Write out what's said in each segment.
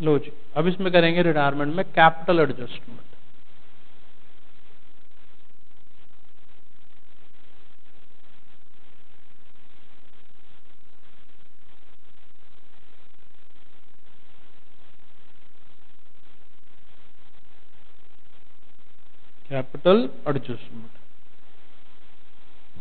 लो जी, अब इसमें करेंगे रिटायरमेंट में कैपिटल एडजस्टमेंट। कैपिटल एडजस्टमेंट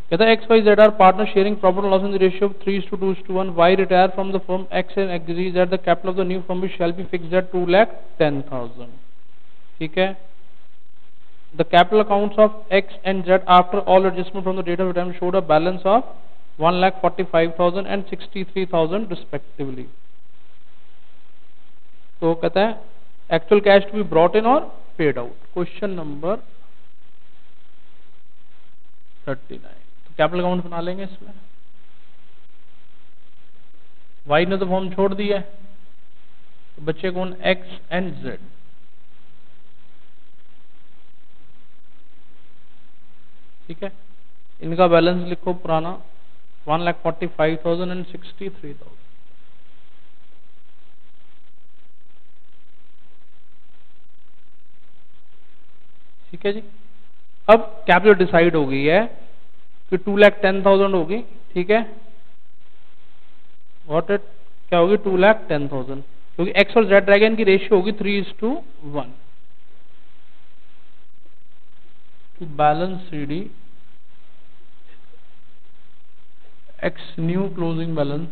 कहता है XYZ are partner sharing profit and loss in the ratio of 3:2:1. Y retire from the firm X and agrees that the capital of the new firm shall be fixed at 2,10,000. ठीक है। The capital accounts of X and Z after all adjustment from the date of retirement showed a balance of 1,45,000 and 63,000 respectively. तो कहता है actual cash to be brought in or paid out. Question number 39. तो capital account बना लेंगे इसमें। Y ने तो form छोड़ दिया है, तो बच्चे कौन? X and Z। ठीक है, इनका बैलेंस लिखो पुराना 1,45,000 and 63,000। ठीक है जी। अब कैपिटल डिसाइड हो गई है कि 2,10,000 होगी। ठीक है, व्हाट इट क्या होगी? 2,10,000, क्योंकि एक्स और जेड ड्रैगन की रेशियो होगी 3:1। Balance CD x new closing balance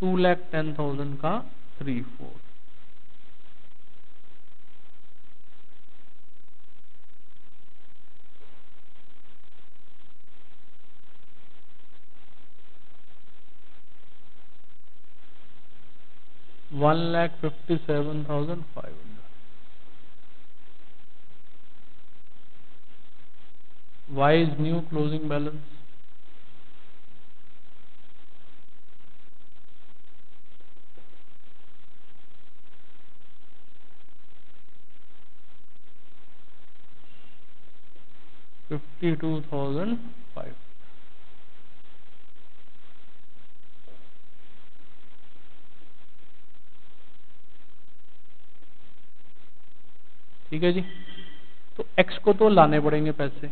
$2,10,000 का 3/4। $1,57,500। Y is new closing balance $52,500। ठीक है जी। तो X को तो लाने पड़ेंगे पैसे,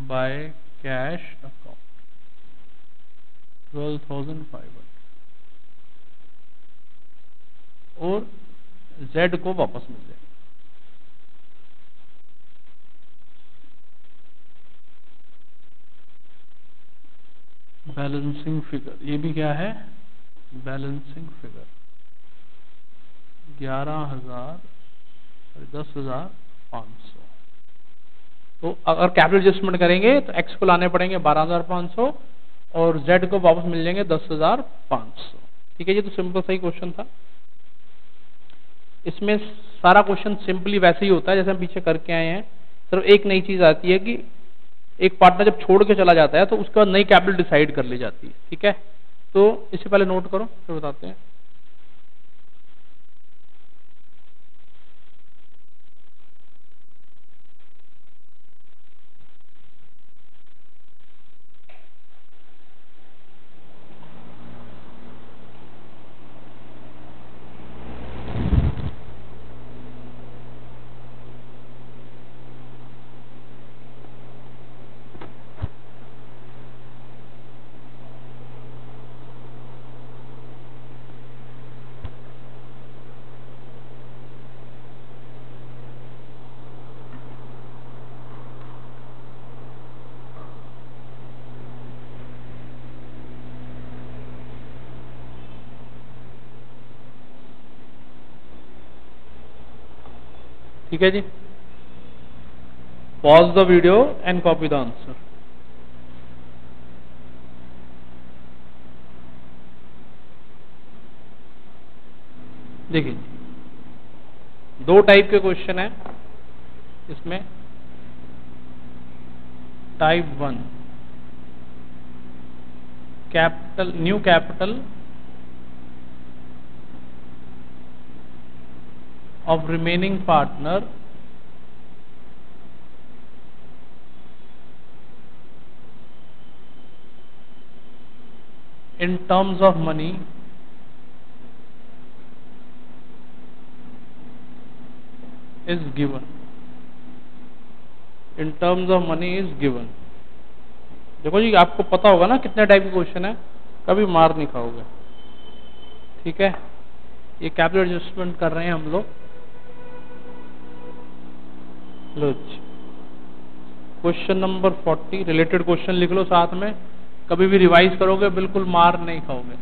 बाय कैश अकाउंट 12,500 और Z को वापस मिल जाए। बैलेंसिंग फिगर, ये भी क्या है? Balancing figure 10,500। तो अगर कैपिटल एडजस्टमेंट करेंगे तो X को लाने पड़ेंगे 12,500 और Z को वापस मिल जाएंगे 10,500। ठीक है, ये तो सिंपल सा ही क्वेश्चन था। इसमें सारा क्वेश्चन सिंपली वैसे ही होता है जैसे हम पीछे करके आए हैं। सिर्फ एक नई चीज आती है कि एक पार्टनर जब छोड़ के चला जाता है तो उसके बाद नई कैपिटल डिसाइड कर ली जाती है। ठीक है, तो इससे पहले नोट करो फिर बताते हैं। ठीक है जी, pause the video and copy the answer. देखिए, दो टाइप के क्वेश्चन है इसमें। Type 1 capital new capital of remaining partner in terms of money is given. In terms of money is given. देखो जी, आपको पता होगा ना कितने टाइप के क्वेश्चन है, कभी मार नहीं खाओगे। ठीक है, ये कैपिटल एडजस्टमेंट कर रहे हैं हम लोग। लो, क्वेश्चन नंबर 40 रिलेटेड क्वेश्चन लिख लो साथ में, कभी भी रिवाइज करोगे बिल्कुल मार नहीं खाओगे।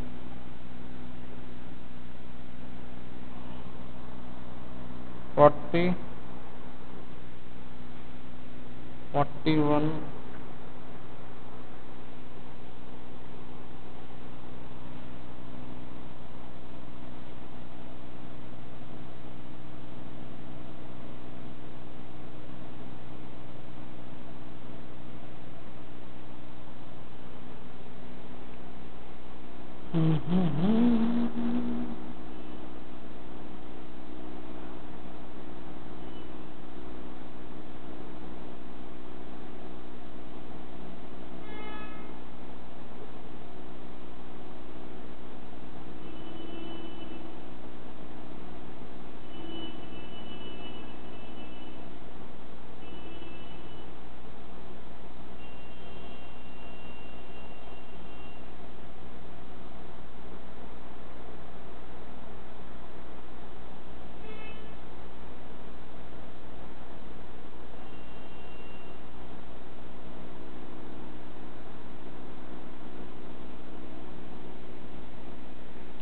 फोर्टी 41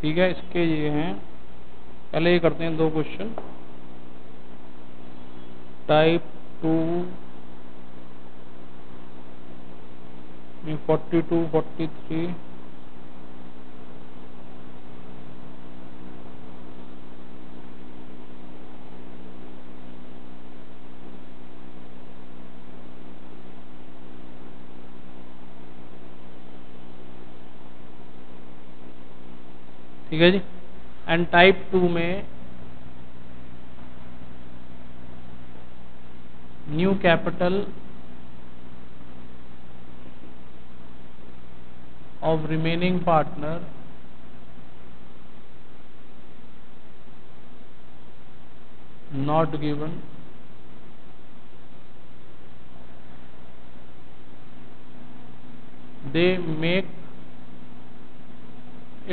ठीक है, इसके ये हैं। पहले ये करते हैं दो क्वेश्चन। टाइप 2 में 42 43 ठीक है जी। एंड टाइप 2 में new capital of remaining partner not given they make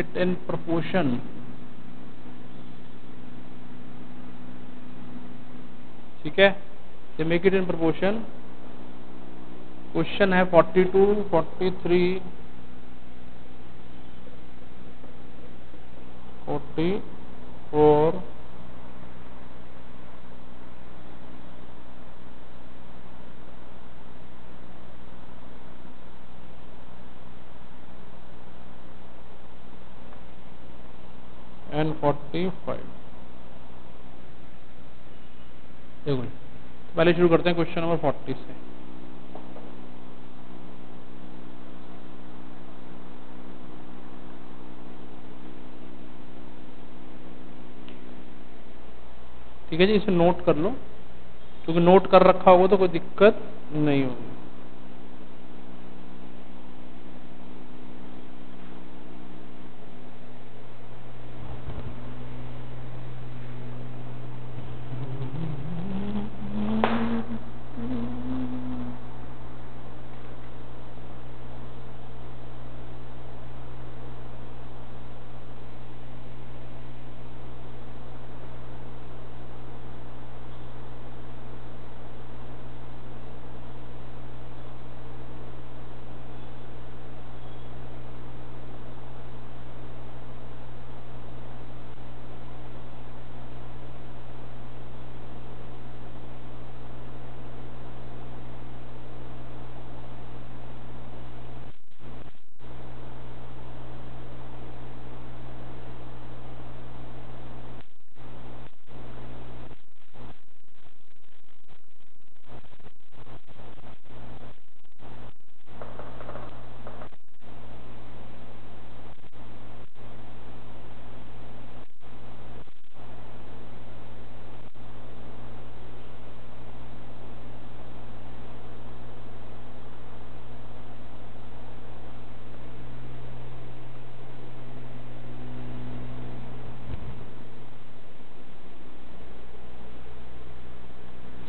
it in proportion ठीक है, they make it in proportion। Question है 42 43 44 एंड 45। देखो पहले शुरू करते हैं क्वेश्चन नंबर 40 से। ठीक है जी, इसे नोट कर लो, क्योंकि नोट कर रखा होगा तो कोई दिक्कत नहीं होगी।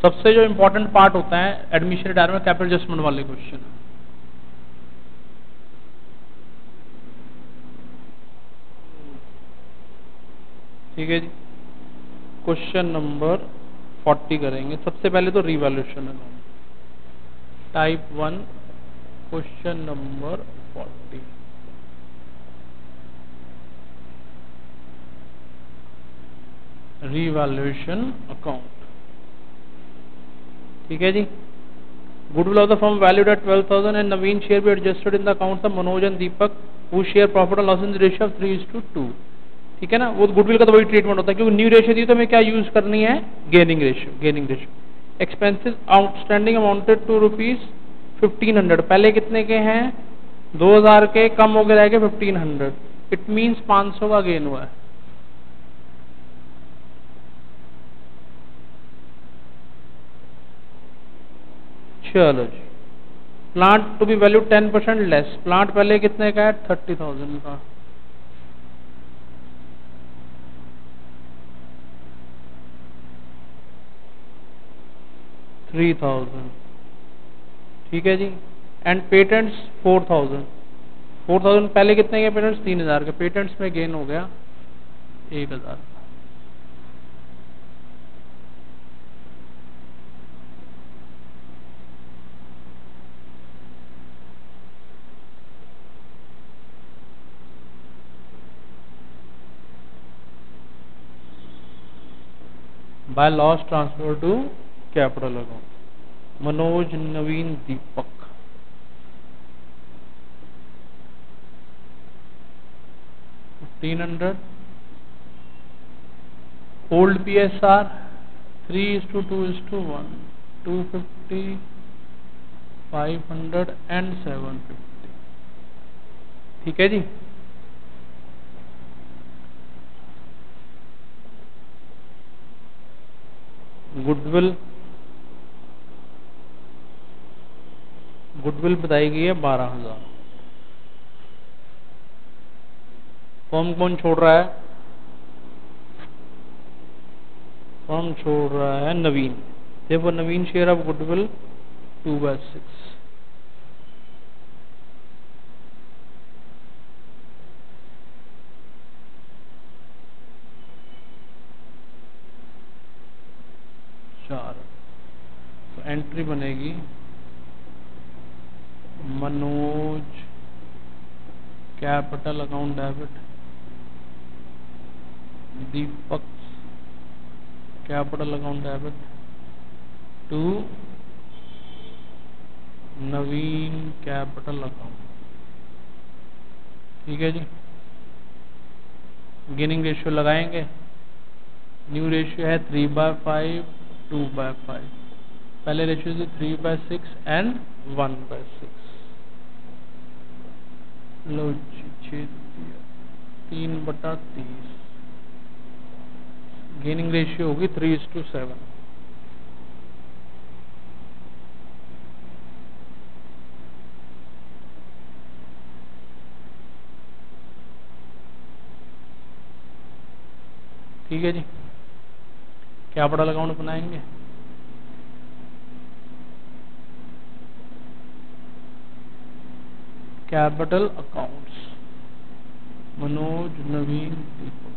सबसे जो इंपॉर्टेंट पार्ट होता है एडमिशन रिटायरमेंट में कैपिटल एडजस्टमेंट वाले क्वेश्चन। ठीक है जी, क्वेश्चन नंबर 40 करेंगे। सबसे पहले तो revaluation account type 1, question number 40। Revaluation account. ठीक है जी। Goodwill of the firm valued at 12,000 and Naveen share be adjusted in the accounts of Manoj and Deepak who share profit and loss in the ratio of 3:2। ठीक है ना, वो goodwill का तो वही ट्रीटमेंट होता है, क्योंकि न्यू रेशियो दी तो हमें क्या यूज करनी है, gaining ratio. Expenses outstanding amounted to ₹1500। पहले कितने के हैं, 2000 के, कम हो गए रह गए 1500। इट मीन्स 500 का गेन हुआ है। चलो जी, plant to be value 10% less. Plant पहले कितने का है, 30,000 का। $3,000। ठीक है जी। And patents 4,000। 4,000 पहले कितने के पेटेंट्स, 3,000 के। पेटेंट्स में गेन हो गया 1,000। By loss transfer to capital account. Manoj, Naveen, Deepak. $1,500। Old PSR 3:2:1, 250, 500 and 750। ठीक है जी। गुडविल बताई गई है 12,000। फॉर्म कौन छोड़ रहा है, फॉर्म छोड़ रहा है नवीन। देखो नवीन शेयर ऑफ गुडविल 2/6। तो एंट्री बनेगी Manoj capital account debit, Deepak capital account debit to Naveen capital account. ठीक है जी। गेनिंग रेशियो लगाएंगे। न्यू रेशियो है 3/5, 2/5। पहले रेशियो थी 3/6 एंड 1/6। लो 3/30। गेनिंग रेशियो होगी 3:7। ठीक है जी। कैपिटल अकाउंट बनाएंगे। Capital accounts Manoj, Naveen, Deepak.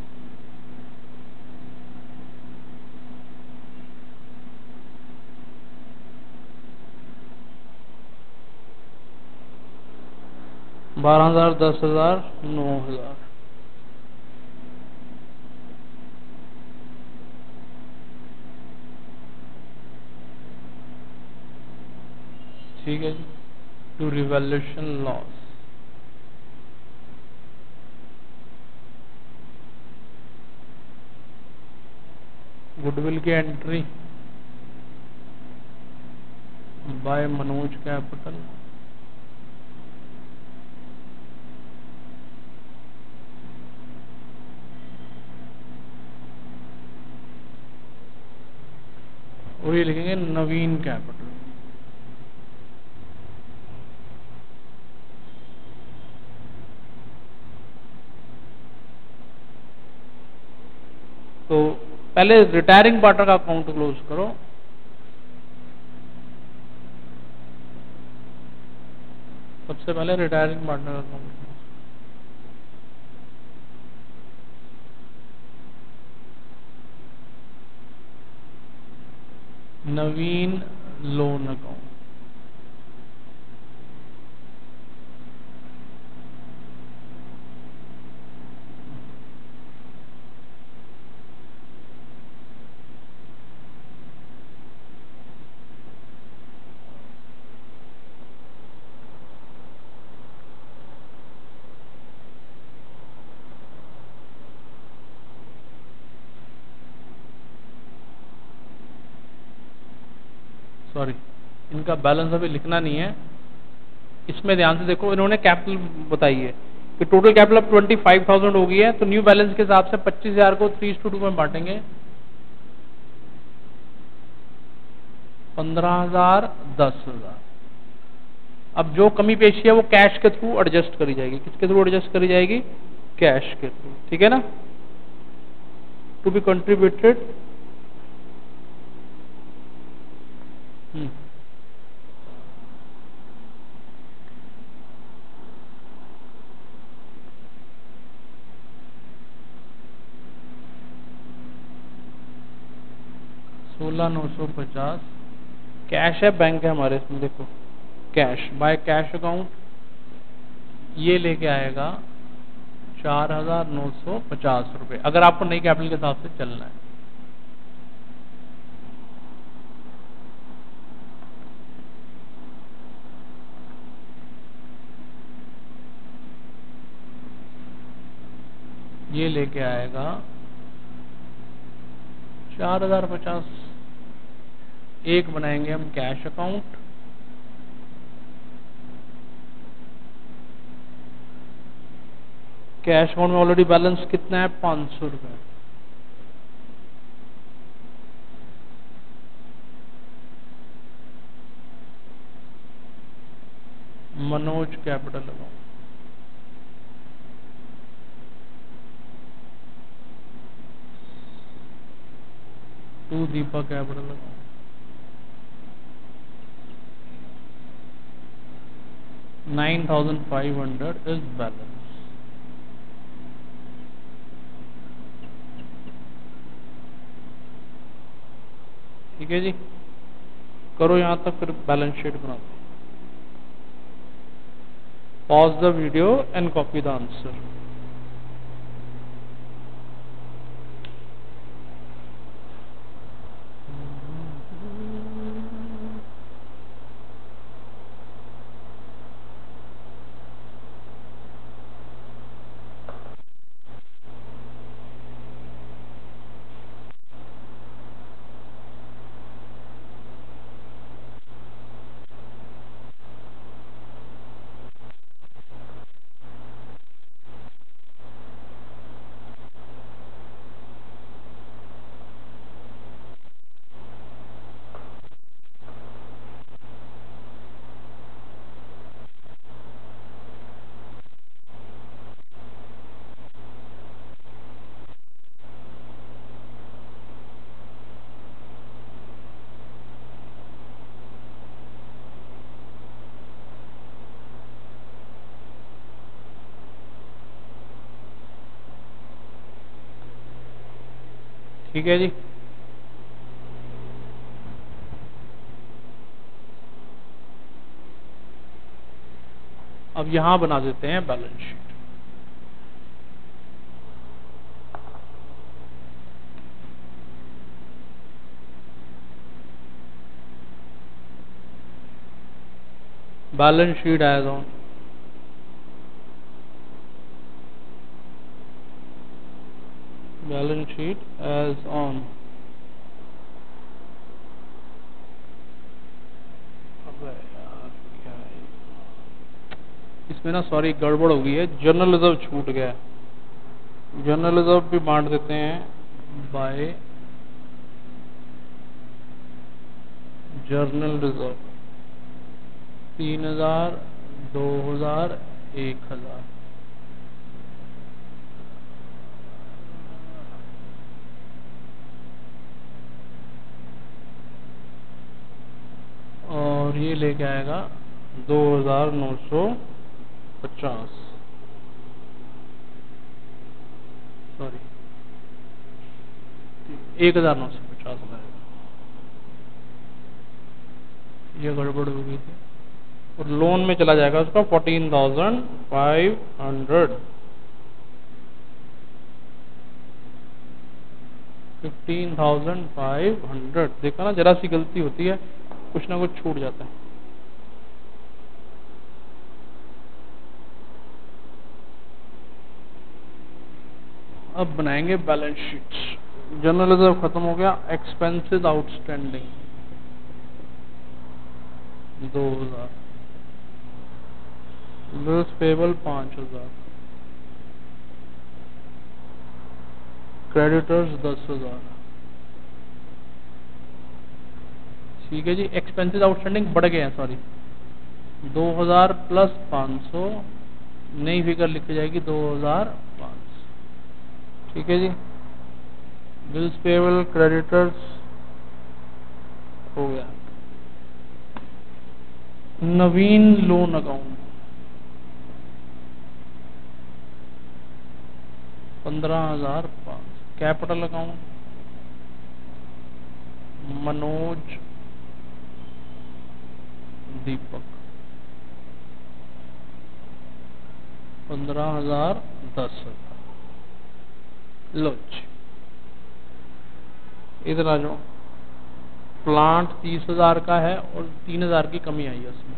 $12,000, $10,000, $9,000। ठीक है जी। To revaluation loss. गुडविल की एंट्री बाय मनोज कैपिटल। और ये लिखेंगे नवीन कैपिटल। तो पहले रिटायरिंग पार्टनर का अकाउंट क्लोज करो। सबसे पहले retiring partner account, Naveen loan account, sorry इनका बैलेंस अभी लिखना नहीं है, इसमें ध्यान से देखो। इन्होंने कैपिटल बताई है कि टोटल कैपिटल अब 25,000 हो गई है, तो न्यू बैलेंस के हिसाब से 25,000 को 3:2 में बांटेंगे, 15,000, 10,000। अब जो कमी पेशी है वो कैश के थ्रू एडजस्ट करी जाएगी। किसके थ्रू एडजस्ट करी जाएगी? कैश के थ्रू, ठीक है ना। टू बी कंट्रीब्यूटेड, $16,950 कैश है, बैंक है हमारे इसमें, देखो कैश बाय कैश अकाउंट, ये लेके आएगा 4,950 रुपए, अगर आपको नई कैपिटल के हिसाब से चलना है। ये लेके आएगा 4,050। एक बनाएंगे हम कैश अकाउंट, कैश अकाउंट में ऑलरेडी बैलेंस कितना है? 500 रुपए। Manoj capital account, to Deepak capital account, $9,500 is balance. ठीक है जी, करो यहां तक, फिर बैलेंस शीट बना दो। Pause the video and copy the answer. ठीक है जी, अब यहां बना देते हैं balance sheet. Balance sheet as on, balance sheet as on. इसमें ना सॉरी गड़बड़ हो गई है, जनरल रिजर्व छूट गया है। जनरल रिजर्व भी बांट देते हैं बाय जर्नल रिजर्व, 3,000, 2,000, 1,000। और ये लेके आएगा 2950, सॉरी 1950 आएगा, ये गड़बड़ हो गई थी। और लोन में चला जाएगा उसका 14,500, 15,500। देखा ना, जरा सी गलती होती है, कुछ ना कुछ छूट जाता है। अब बनाएंगे बैलेंस शीट। जनरल रिजर्व खत्म हो गया। Expenses outstanding 2000, bills payable 5000, creditors 10,000। ठीक है जी। एक्सपेंसेस आउटस्टैंडिंग बढ़ गए हैं, सॉरी 2000 प्लस 500, नई फिगर लिखी जाएगी 2500। ठीक है जी। बिल्स पेबल क्रेडिटर्स हो गया। Naveen loan account 15,500। Capital account Manoj Deepak 15,000 10,000। लो जी, इधर आ जाओ। प्लांट 30,000 का है और 3,000 की कमी आई है उसमें।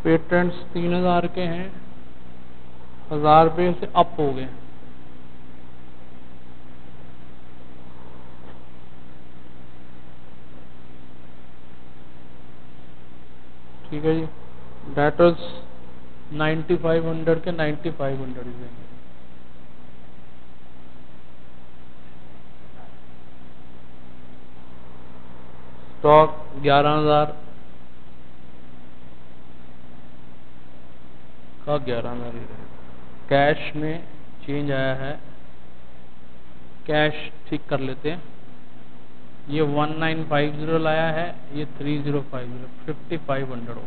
पेटेंट्स 3,000 के हैं, 1,000 रुपये से अप हो गए। ठीक है जी। डेटर्स 9,500 के 9,500 ही देंगे। स्टॉक 11,000 का 11,000 ही रहेगा। कैश में चेंज आया है, कैश ठीक कर लेते हैं। ये 1950 लाया है, ये 3050, 5500 हो।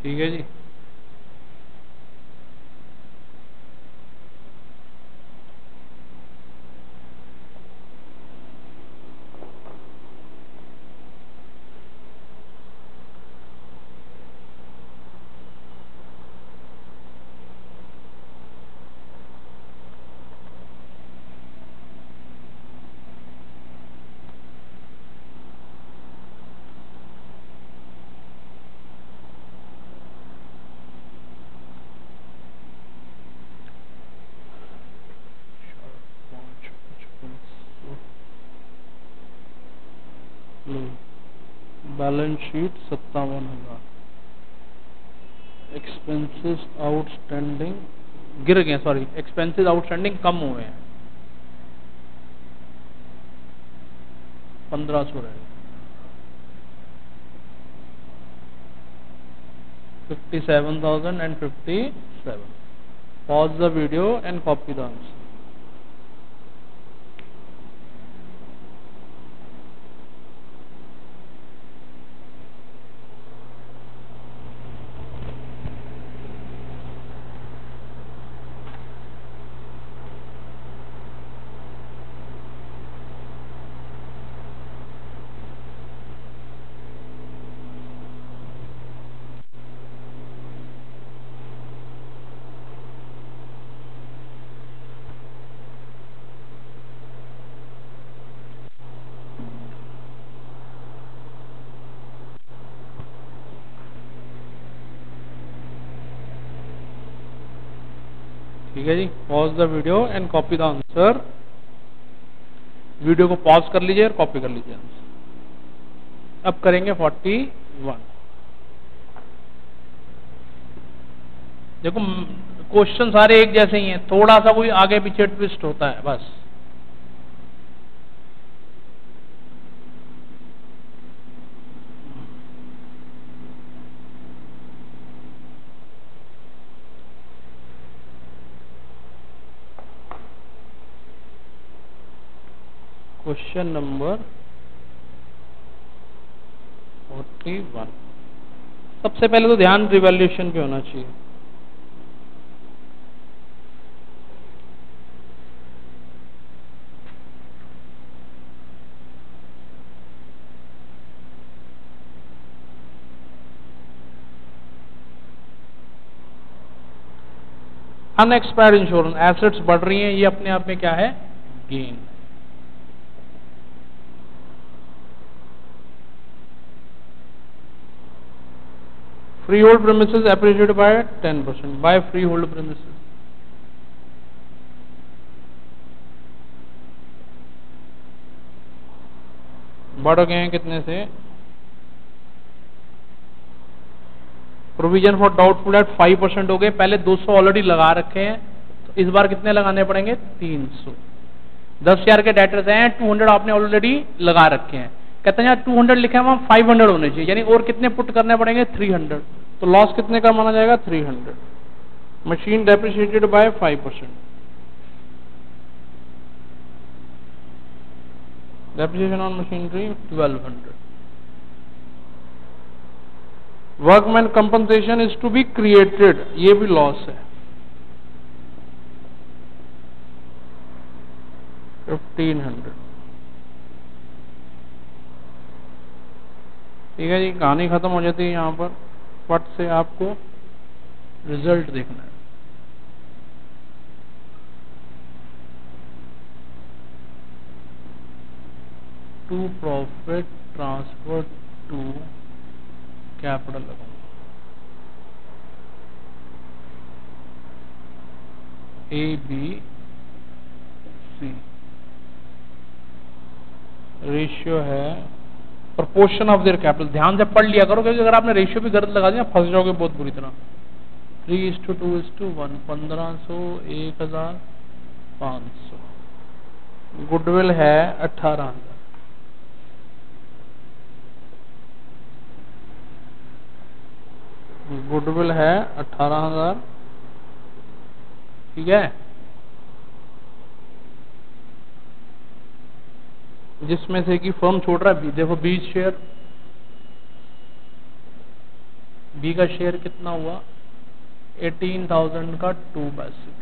ठीक है जी। Balance sheet 57,000। एक्सपेंसेस आउटस्टैंडिंग गिर गए, सॉरी एक्सपेंसेस आउटस्टैंडिंग कम हुए हैं, 1500 रहे। 57,057। Pause the video and copy the answer. ठीक है जी। Pause the video and copy the answer. Video को पॉज कर लीजिए और कॉपी कर लीजिए आंसर। अब करेंगे 41। देखो क्वेश्चन सारे एक जैसे ही हैं, थोड़ा सा कोई आगे पीछे ट्विस्ट होता है बस। Question number 41। सबसे पहले तो ध्यान रिवैल्यूएशन पे होना चाहिए। अनएक्सपायर्ड इंश्योरेंस, एसेट्स बढ़ रही हैं, ये अपने आप में क्या है? Gain. Freehold premises appreciated by 10% by freehold premises. बढ़ गए हैं कितने से? प्रोविजन फॉर डाउटफुल डेट 5% हो गए। पहले 200 ऑलरेडी लगा रखे हैं, तो इस बार कितने लगाने पड़ेंगे? 300। 10,000 के डेटर्स हैं, 200 आपने ऑलरेडी लगा रखे हैं। कहते हैं 200 लिखे हैं, वहां 500 होने चाहिए, यानी और कितने पुट करने पड़ेंगे? 300। तो लॉस कितने का माना जाएगा? 300। Machine depreciated by 5%। Depreciation on machinery 1200। Workman compensation is to be created, ये भी लॉस है, 1500। ठीक है जी, कहानी खत्म हो जाती है यहां पर। फट से आपको रिजल्ट देखना है। To profit transfer to capital account, ABC ratio है प्रोपोर्शन ऑफ देयर कैपिटल। ध्यान से पढ़ लिया करो, क्योंकि अगर आपने रेशियो भी गलत लगा दिया फंस जाओगे बहुत बुरी तरह। 3:2:1, 1500, 1500। गुडविल है 18,000। गुडविल है 18,000। ठीक है, जिसमें से कि फर्म छोड़ रहा है, देखो 20 शेयर, बी का शेयर कितना हुआ? 18,000 का 2/6,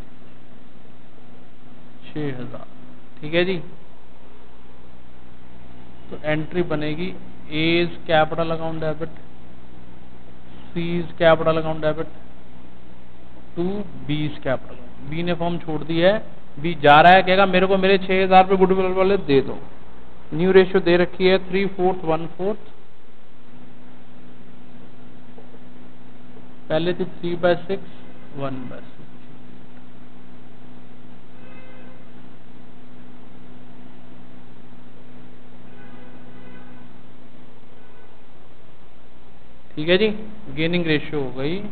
6,000। ठीक है जी, तो एंट्री बनेगी A's capital account debit, C's capital account debit to B's capital. B ने फॉर्म छोड़ दी है, बी जा रहा है, कहेगा मेरे को मेरे 6,000 रुपये गुडविल वाले दे दो। न्यू रेशियो दे रखी है 3/4, 1/4। पहले थी 3/6, 1/6। ठीक है जी, गेनिंग रेशियो हो गई।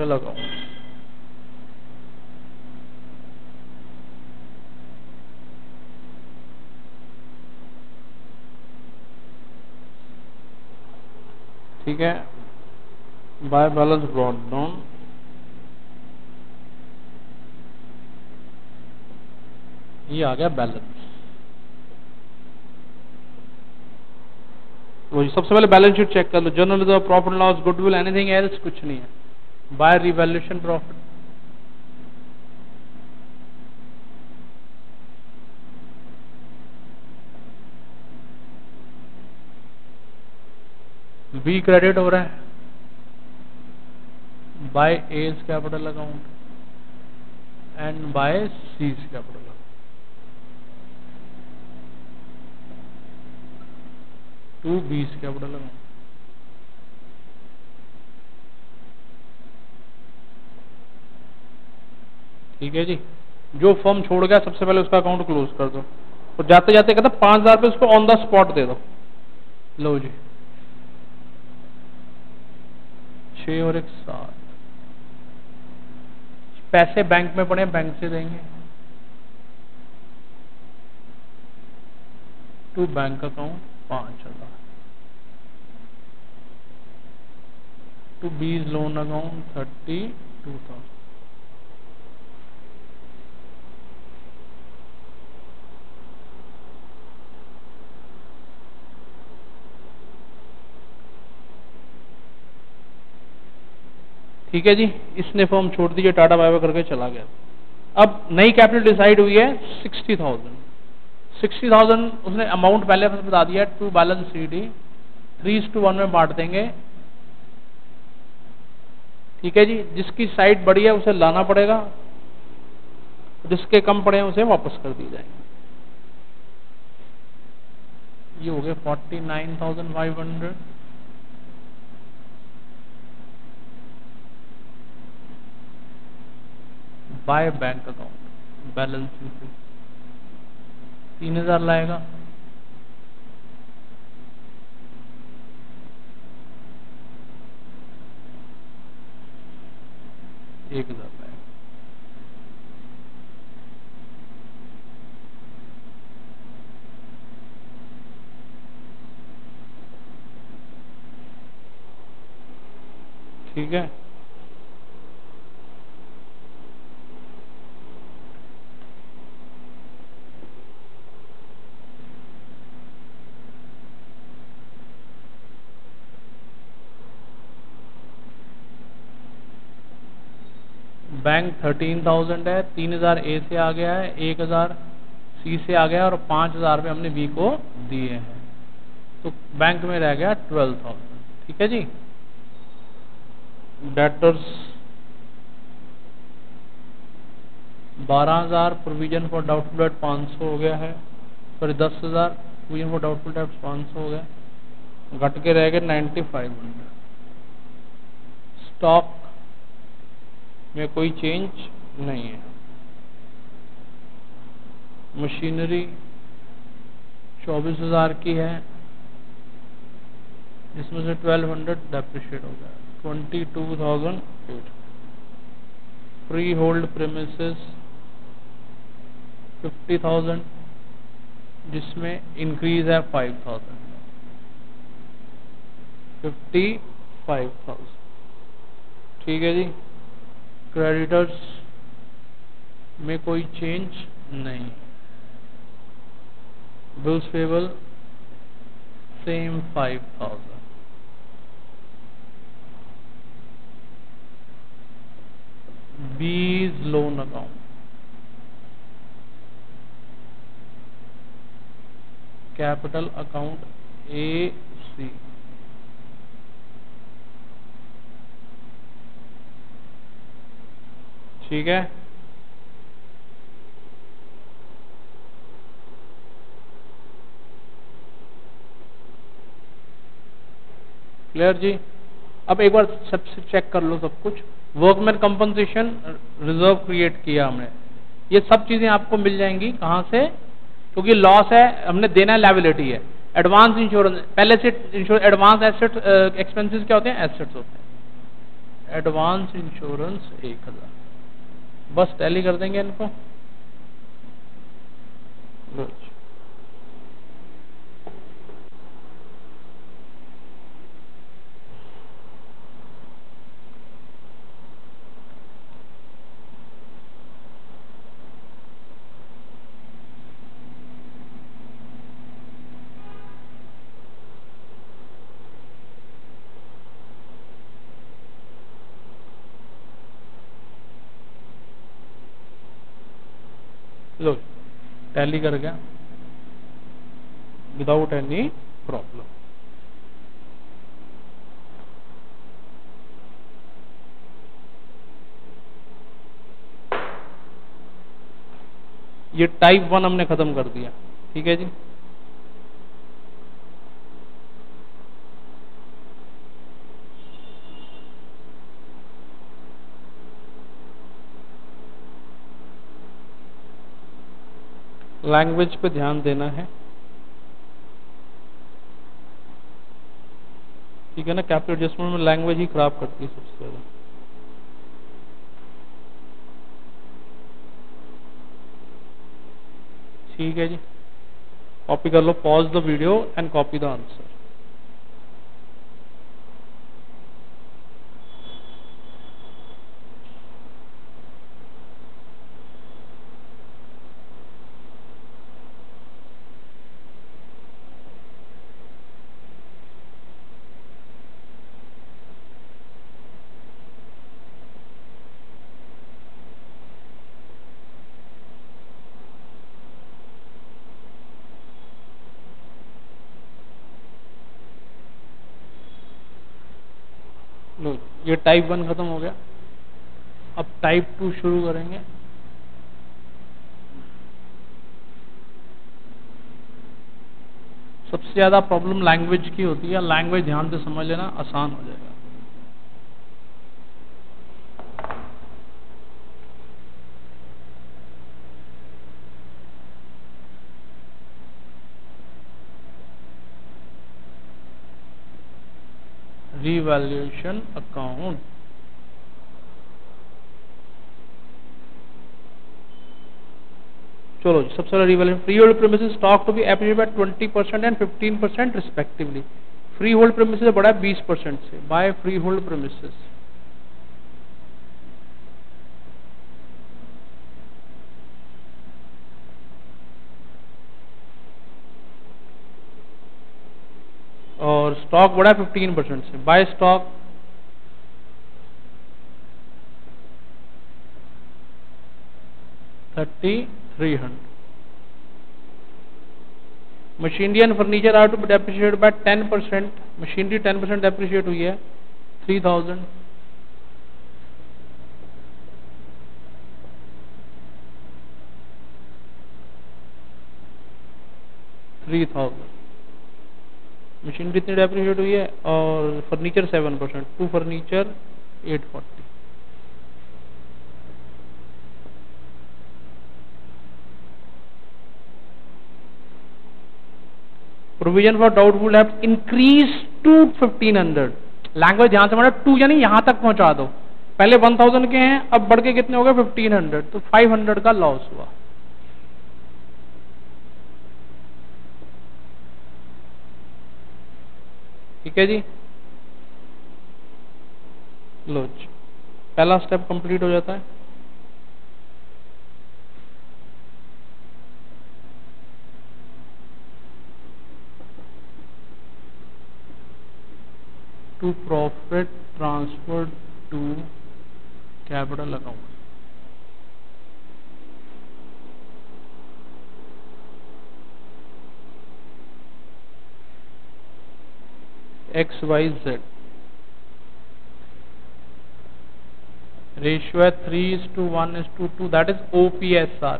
लगाओ, ठीक है, बाय बैलेंस ब्रॉट डाउन। ये आ गया बैलेंस। वही सबसे पहले बैलेंस शीट चेक कर लो, journal of profit loss, goodwill, anything else, कुछ नहीं है। By revaluation profit, B credit हो रहा है by A's capital account and by C's capital account. To B's capital account. ठीक है जी, जो फर्म छोड़ गया सबसे पहले उसका अकाउंट क्लोज कर दो, और जाते जाते कहता 5,000 रुपये उसको ऑन द स्पॉट दे दो। लो जी, 6 और 1 7। पैसे बैंक में पड़े, बैंक से देंगे। टू बैंक अकाउंट 5000, टू बीज लोन अकाउंट 32,000। ठीक है जी, इसने फॉर्म छोड़ दीजिए, टाटा बाय बाय करके चला गया। अब नई कैपिटल डिसाइड हुई है 60,000। 60,000 उसने अमाउंट पहले बता दिया, टू बैलेंस CD 3:1 में बांट देंगे। ठीक है जी, जिसकी साइड बड़ी है उसे लाना पड़ेगा, जिसके कम पड़े हैं उसे वापस कर दी जाएंगे। ये हो गए 49,500। बाय बैंक अकाउंट बैलेंस 3,000 लाएगा। एक 1,000 लाएगा। ठीक है, बैंक 13,000 है, 3,000 ए से आ गया है, 1,000 सी से आ गया और 5,000 रुपये हमने बी को दिए हैं, तो बैंक में रह गया 12,000। ठीक है जी, debtors 12,000, provision for doubtful debt 500 हो गया है, sorry 10,000, provision for doubtful debt 500 हो गया, घट के रह गए 9,500। स्टॉक में कोई चेंज नहीं है। मशीनरी 24,000 की है, जिसमें से 1,200 डेप्रिशिएट हो गया, 22,008। फ्री होल्ड प्रीमिसेस 50,000, जिसमें इंक्रीज है 5,000, 55,000। ठीक है जी, क्रेडिटर्स में कोई चेंज नहीं। Bills payable same 5,000। बीज loan account capital account AC, ठीक है। क्लियर जी, अब एक बार सबसे चेक कर लो सब कुछ। वर्कमैन कंपनसेशन रिजर्व क्रिएट किया हमने, ये सब चीजें आपको मिल जाएंगी। कहां से? क्योंकि लॉस है, हमने देना लायबिलिटी है। एडवांस इंश्योरेंस पहले से एडवांस एसेट एक्सपेंसेस क्या होते हैं? एसेट्स होते हैं। एडवांस इंश्योरेंस 1,000, बस टैली कर देंगे इनको। लो टैली कर गया विदाउट एनी प्रॉब्लम। ये टाइप 1 हमने खत्म कर दिया। ठीक है जी, लैंग्वेज पे ध्यान देना है। ठीक है ना, कैपिटल एडजस्टमेंट में लैंग्वेज ही खराब करती है सबसे ज्यादा। ठीक है जी, कॉपी कर लो, pause the video and copy the answer. लो, ये टाइप 1 खत्म हो गया। अब टाइप 2 शुरू करेंगे। सबसे ज्यादा प्रॉब्लम लैंग्वेज की होती है, लैंग्वेज ध्यान से समझ लेना, आसान हो जाएगा। रिवैल्यूएशन अकाउंट, चलो सबसे पहले revaluation. Freehold premises stock to be appreciated by 20% and 15% respectively. Freehold premises बढ़ा है 20% से, बाय फ्री होल्ड प्रीमिसेस। और स्टॉक बढ़ा है 15% से, by stock 3300। Machinery and furniture are to be depreciated by 10%, machinery 10% depreciate हुई है 3000। Machinery इतनी डेप्रिशिएट हुई है और furniture 7%, to furniture 840। Provision for doubtful डेब्ट इंक्रीज टू 1500। लैंग्वेज ध्यान से, मतलब 2 यानी यहां तक पहुंचा दो। पहले 1000 के हैं, अब बढ़ के कितने हो गए 1500, तो 500 का लॉस हुआ। ठीक है जी, लो जी, पहला स्टेप कंप्लीट हो जाता है। To profit transfer to capital account. XYZ ratio है 3:1:2, दैट इज OPSR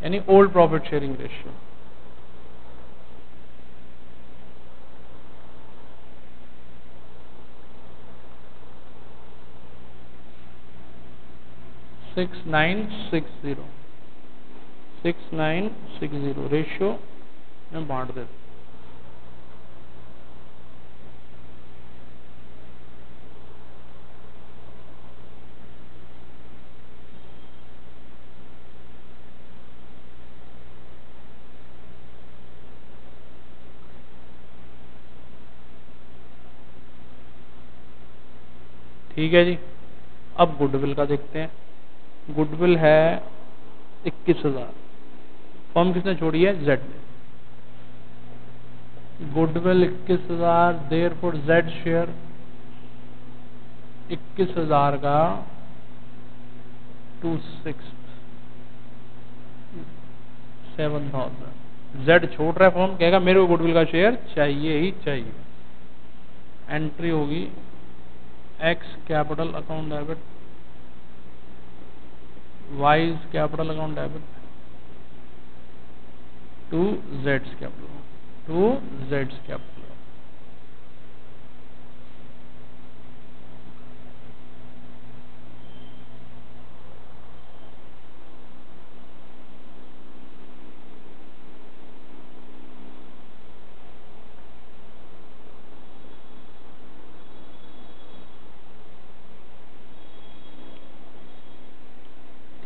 यानी old profit sharing ratio. Six nine six zero ratio में बांट देते। ठीक है जी, अब गुडविल का देखते हैं। गुडविल है 21,000। फर्म किसने छोड़ी है? जेड ने। गुडविल 21,000, देयरफॉर जेड शेयर 21,000 का 7,000। जेड छोड़ रहा है फर्म, कहेगा मेरे को गुडविल का शेयर चाहिए ही चाहिए। एंट्री होगी X capital account debit, Y's capital account debit to जेड्स कैपिटल।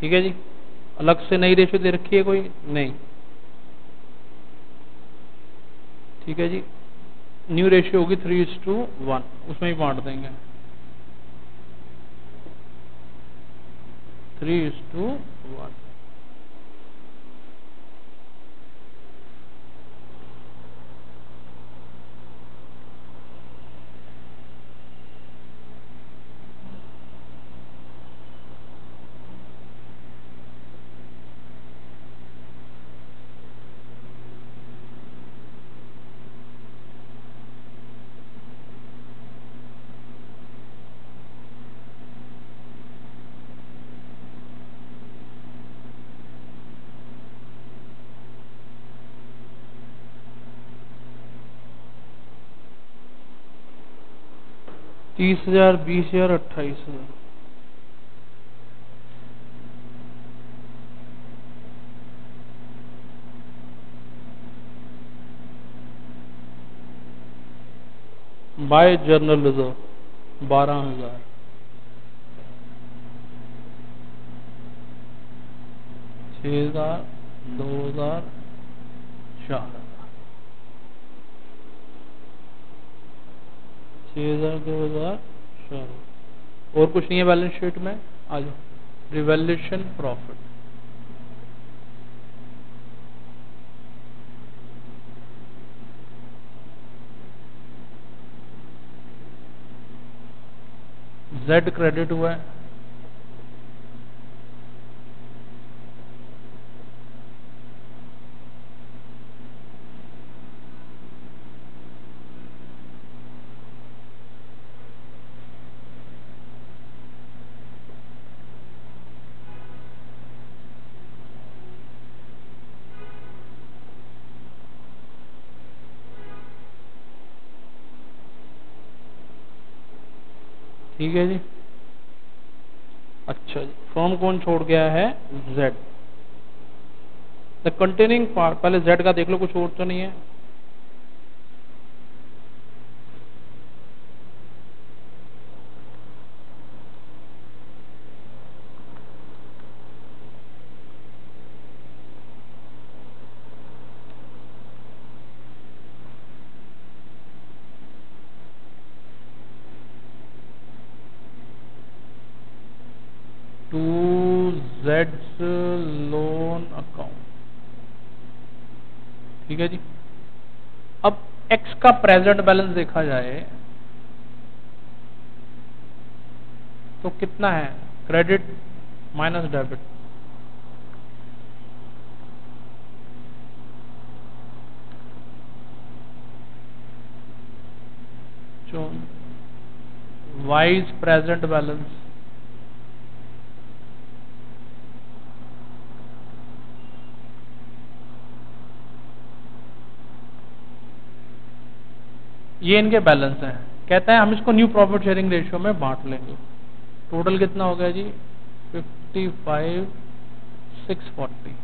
ठीक है जी, अलग से नई रेशियो दे रखी है कोई? नहीं। ठीक है जी। न्यू रेशियो होगी 3:1, उसमें ही बांट देंगे 3:1। तीस हजार, 20,000, 28,000। By general reserve 12,000। 6,000, 2,000, 4,000। 6,000, 2,000, 4,000। और कुछ नहीं है बैलेंस शीट में। आ जाओ, रिवैल्यूएशन प्रॉफिट। जेड क्रेडिट हुआ है, ठीक है जी। अच्छा जी, फर्म कौन छोड़ गया है? जेड। द कंटेनिंग पार्ट, पहले जेड का देख लो, कुछ और तो नहीं है। टू जेड्स लोन अकाउंट, ठीक है जी। अब एक्स का प्रेजेंट बैलेंस देखा जाए तो कितना है? क्रेडिट माइनस डेबिट, जो वाइज प्रेजेंट बैलेंस, ये इनके बैलेंस हैं। कहता है हम इसको न्यू प्रॉफिट शेयरिंग रेशियो में बांट लेंगे। टोटल कितना हो गया जी? 55,640।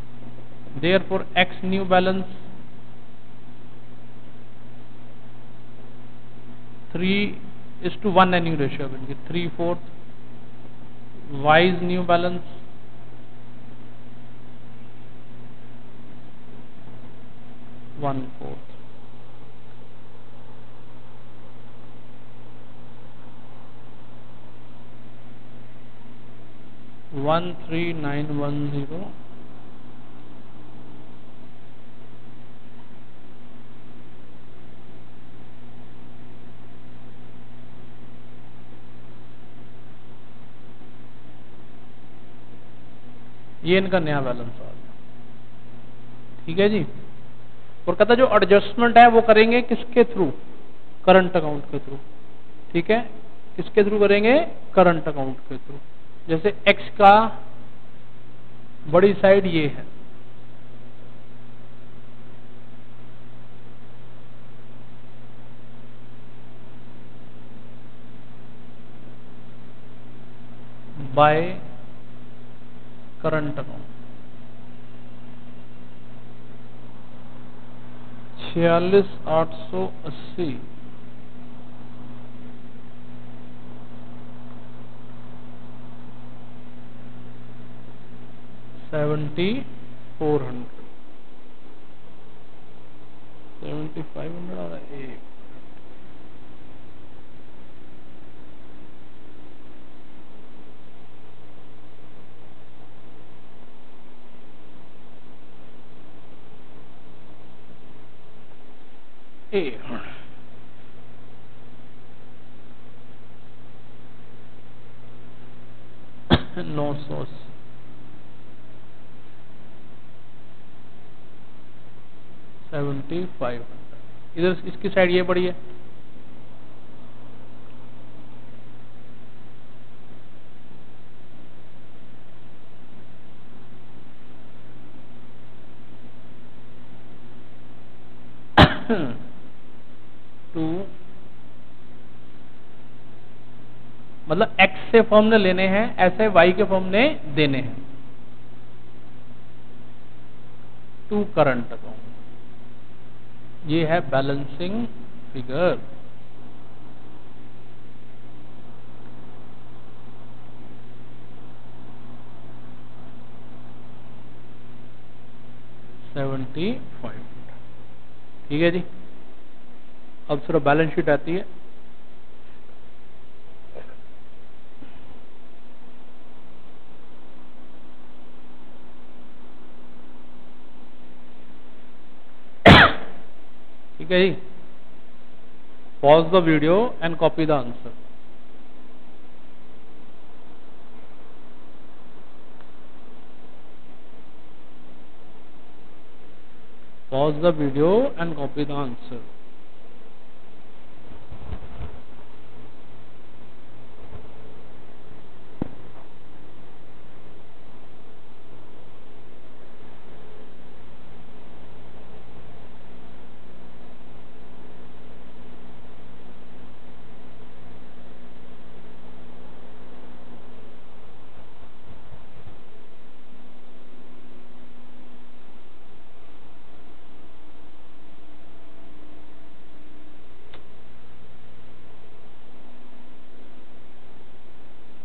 देयरफॉर एक्स न्यू बैलेंस 3:1 है न्यू रेशियो इनकी, 3/4। Wise new balance 1/4। 13,910। ये इनका नया बैलेंस आ गया, ठीक है जी। और कहता जो एडजस्टमेंट है वो करेंगे किसके थ्रू? करंट अकाउंट के थ्रू, ठीक है। किसके थ्रू करेंगे? करंट अकाउंट के थ्रू। जैसे एक्स का बड़ी साइड ये है, बाय करंट अकाउंट 46,880। 7,400। 7500 और एक नौ सौ 7500 इधर इसकी साइड ये पड़ी है टू मतलब एक्स से फर्म ने लेने हैं ऐसे वाई के फर्म ने देने हैं टू करंट अकाउंट ये है बैलेंसिंग फिगर $75 ठीक है जी। अब सिर्फ बैलेंस शीट आती है ठीक है जी। Pause the video and copy the answer. Pause the video and copy the answer.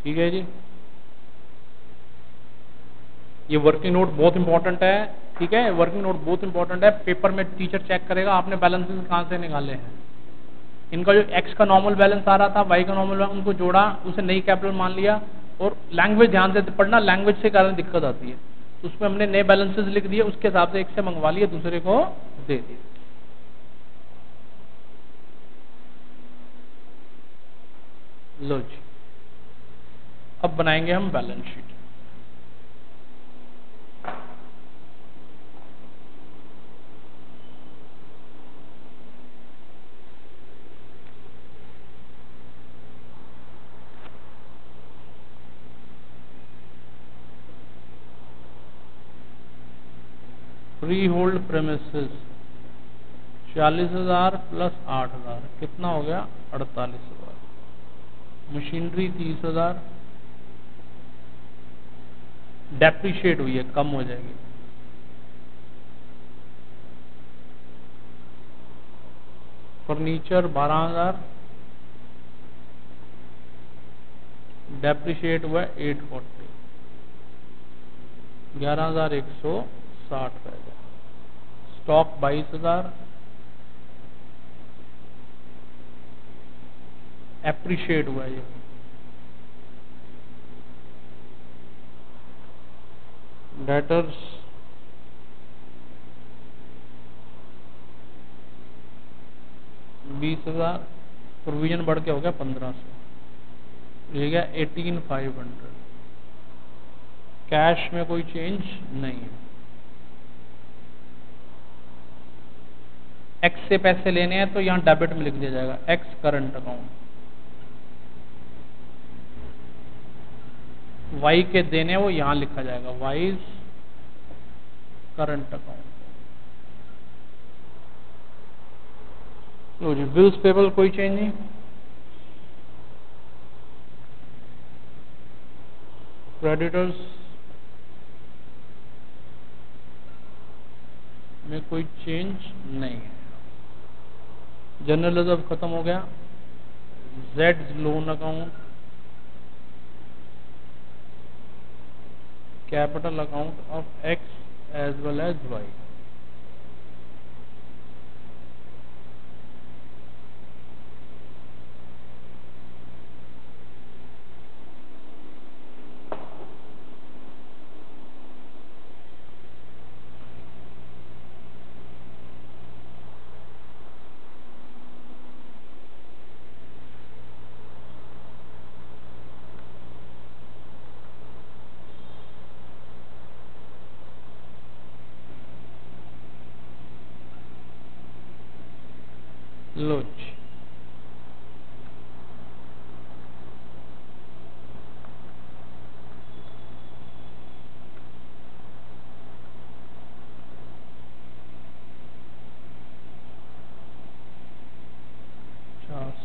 ठीक है जी। ये वर्किंग नोट बहुत इंपॉर्टेंट है ठीक है। वर्किंग नोट बहुत इंपॉर्टेंट है पेपर में टीचर चेक करेगा आपने बैलेंसेस कहां से निकाले हैं। इनका जो एक्स का नॉर्मल बैलेंस आ रहा था वाई का नॉर्मल बैलेंस उनको जोड़ा उसे नई कैपिटल मान लिया और लैंग्वेज ध्यान से पढ़ना लैंग्वेज से कारण दिक्कत आती है तो उसमें हमने नए बैलेंसेस लिख दिए उसके हिसाब से एक से मंगवा लिए दूसरे को दे दिए। लो जी अब बनाएंगे हम balance sheet. Free hold premises 40,000 plus 8,000 कितना हो गया 48,000। मशीनरी 30,000 डेप्रिशिएट हुई है कम हो जाएगी। फर्नीचर 12,000 डेप्रिशिएट हुआ 840 11,160 रहेगा। स्टॉक 22,000 एप्रिशिएट हुआ ये डेटर्स 20,000 प्रोविजन बढ़ के हो गया 1,500 ये गया 18,500। कैश में कोई चेंज नहीं है। एक्स से पैसे लेने हैं तो यहां डेबिट में लिख दिया जाएगा एक्स करंट अकाउंट। वाई के देने वो यहां लिखा जाएगा वाइज करंट अकाउंट। लो जी बिल्स पेबल कोई चेंज नहीं। क्रेडिटर्स में कोई चेंज नहीं है। जनरल रिजर्व खत्म हो गया। Z loan account capital account of X as well as Y लो जी,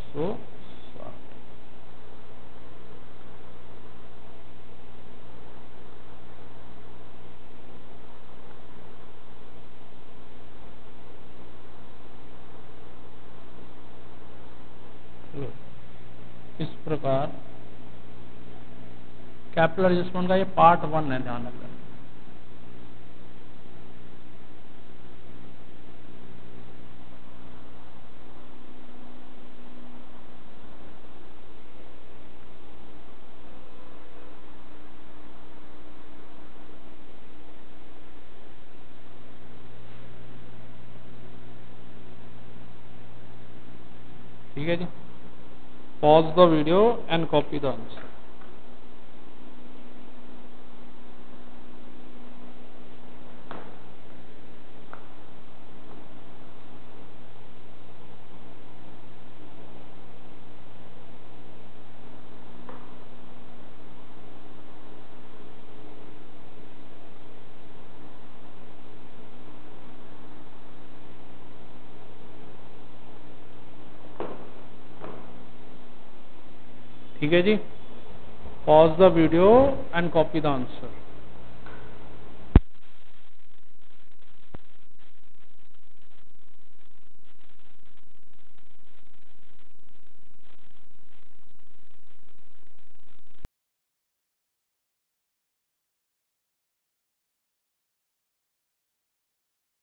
सौ इस प्रकार कैपिटल एडजस्टमेंट का ये पार्ट 1 है, ध्यान रखना। ठीक है जी, pause the video and copy the answer. ठीक है जी, pause the video and copy the answer.